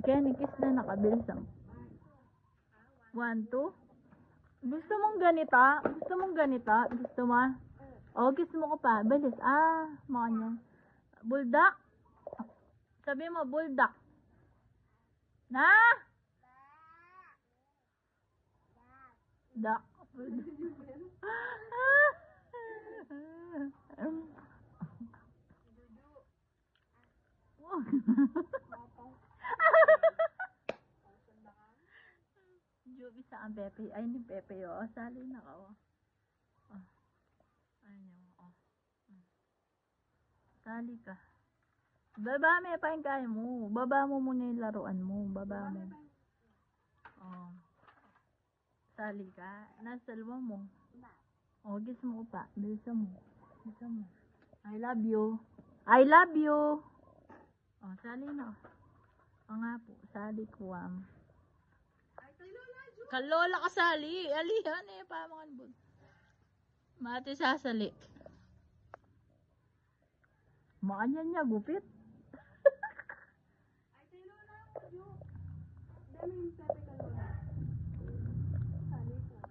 Kenny, kiss na nakabilis. 1, 2. Gusto mong ganita? Gusto mong ganita? Gusto mo? O, kiss mo ko pa. Bilis. Makanya. Buldak. Sabi mo, buldak. Na? Dak. Jubi sa ang Pepe. Ay, ni Pepe, oh. Sali na ka, oh. Ayun, oh. Sali ka. Baba, may paingkay mo. Baba mo muna yung laruan mo. Baba mo. Oh. Sali ka. Nasa luwa mo. Oh, kiss mo pa. Bilisan mo. Bilisan mo. I love you. I love you. Oh, sali na. O nga po. Sali ko, Kalola ka sali. Alihan eh. Pamangan po. Mati sasali. Makanyan niya. Gupit. Ay, tayo na. Dami yung